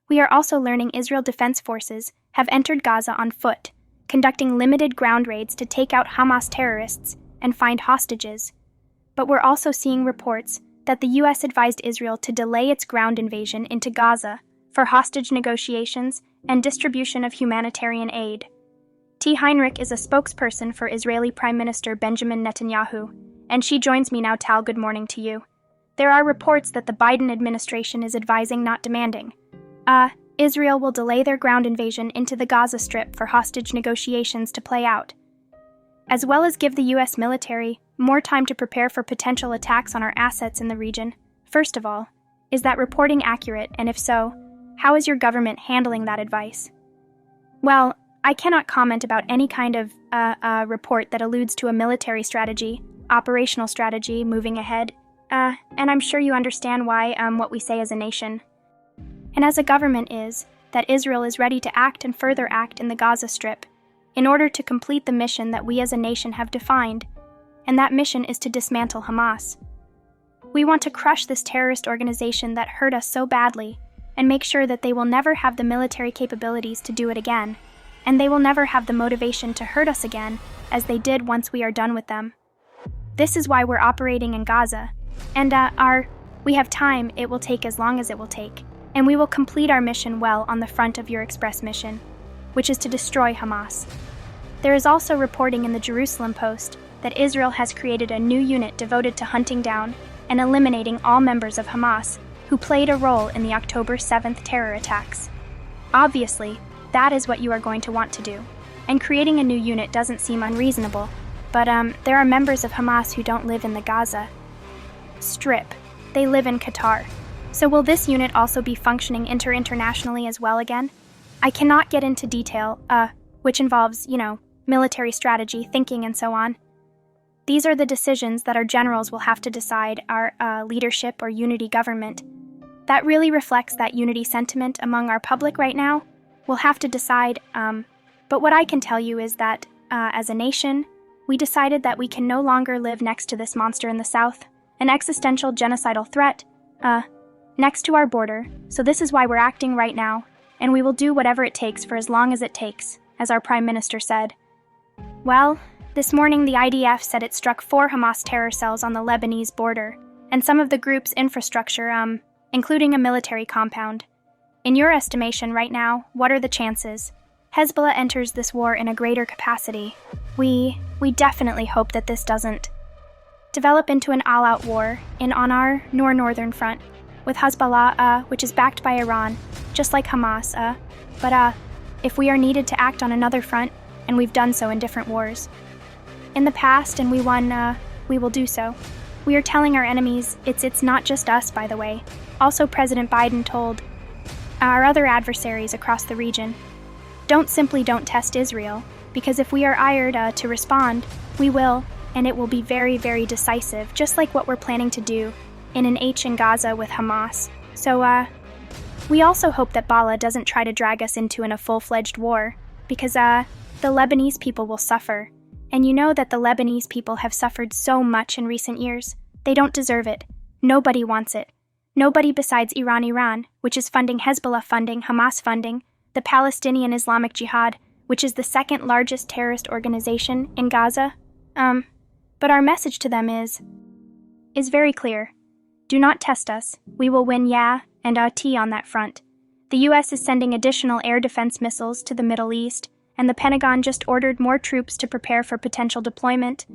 We are also learning Israel Defense Forces have entered Gaza on foot, conducting limited ground raids to take out Hamas terrorists and find hostages. But we're also seeing reports that the U.S. advised Israel to delay its ground invasion into Gaza for hostage negotiations and distribution of humanitarian aid. T. Heinrich is a spokesperson for Israeli Prime Minister Benjamin Netanyahu, and she joins me now. Tal, good morning to you. There are reports that the Biden administration is advising, not demanding, Israel will delay their ground invasion into the Gaza Strip for hostage negotiations to play out, as well as give the U.S. military more time to prepare for potential attacks on our assets in the region. First of all, is that reporting accurate, and if so, how is your government handling that advice? Well, I cannot comment about any kind of report that alludes to a military strategy, operational strategy, moving ahead, and I'm sure you understand why what we say as a nation. And as a government is, that Israel is ready to act and further act in the Gaza Strip in order to complete the mission that we as a nation have defined, and that mission is to dismantle Hamas. We want to crush this terrorist organization that hurt us so badly and make sure that they will never have the military capabilities to do it again, and they will never have the motivation to hurt us again as they did once we are done with them. This is why we're operating in Gaza, and we have time. It will take as long as it will take, and we will complete our mission well on the front of your express mission, which is to destroy Hamas. There is also reporting in the Jerusalem Post that Israel has created a new unit devoted to hunting down and eliminating all members of Hamas who played a role in the October 7th terror attacks. Obviously, that is what you are going to want to do, and creating a new unit doesn't seem unreasonable, but there are members of Hamas who don't live in the Gaza Strip. They live in Qatar. So will this unit also be functioning internationally as well again? I cannot get into detail, which involves, military strategy, thinking, and so on. These are the decisions that our generals will have to decide, our leadership or unity government. That really reflects that unity sentiment among our public right now. We'll have to decide, but what I can tell you is that, as a nation, we decided that we can no longer live next to this monster in the south, an existential genocidal threat, next to our border, so this is why we're acting right now, and we will do whatever it takes for as long as it takes, as our Prime Minister said. Well, this morning the IDF said it struck 4 Hamas terror cells on the Lebanese border, and some of the group's infrastructure, including a military compound. In your estimation right now, what are the chances Hezbollah enters this war in a greater capacity? We definitely hope that this doesn't develop into an all-out war on our northern front, with Hezbollah, which is backed by Iran, just like Hamas, but if we are needed to act on another front, and we've done so in different wars in the past, and we won, we will do so. We are telling our enemies, it's not just us, by the way. Also, President Biden told our other adversaries across the region, don't test Israel, because if we are ired to respond, we will, and it will be very, very decisive, just like what we're planning to do in an H in Gaza with Hamas. So, we also hope that Bala doesn't try to drag us into a full-fledged war, because, the Lebanese people will suffer. And you know that the Lebanese people have suffered so much in recent years. They don't deserve it. Nobody wants it. Nobody besides Iran, which is funding Hezbollah funding, Hamas funding, the Palestinian Islamic Jihad, which is the second largest terrorist organization in Gaza. But our message to them is very clear. Do not test us. We will win, yeah, and T on that front. The U.S. is sending additional air defense missiles to the Middle East, and the Pentagon just ordered more troops to prepare for potential deployment.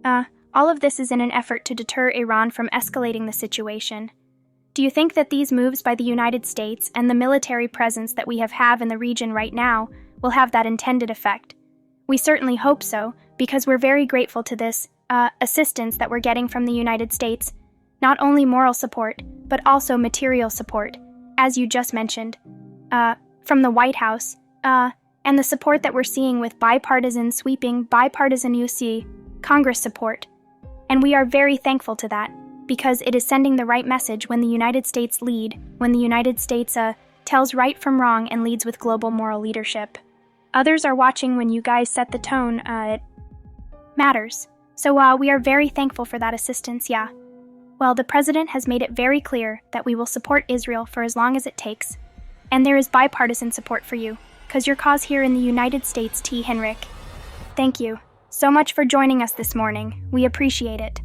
All of this is in an effort to deter Iran from escalating the situation. Do you think that these moves by the United States and the military presence that we have in the region right now will have that intended effect? We certainly hope so, because we're very grateful to this assistance that we're getting from the United States. Not only moral support, but also material support, as you just mentioned, from the White House, and the support that we're seeing with sweeping bipartisan UC Congress support. And we are very thankful to that, because it is sending the right message when the United States tells right from wrong and leads with global moral leadership. Others are watching when you guys set the tone, it matters. So we are very thankful for that assistance, yeah. Well, the president has made it very clear that we will support Israel for as long as it takes. And there is bipartisan support for you, because your cause here in the United States, T. Henrik. Thank you so much for joining us this morning. We appreciate it.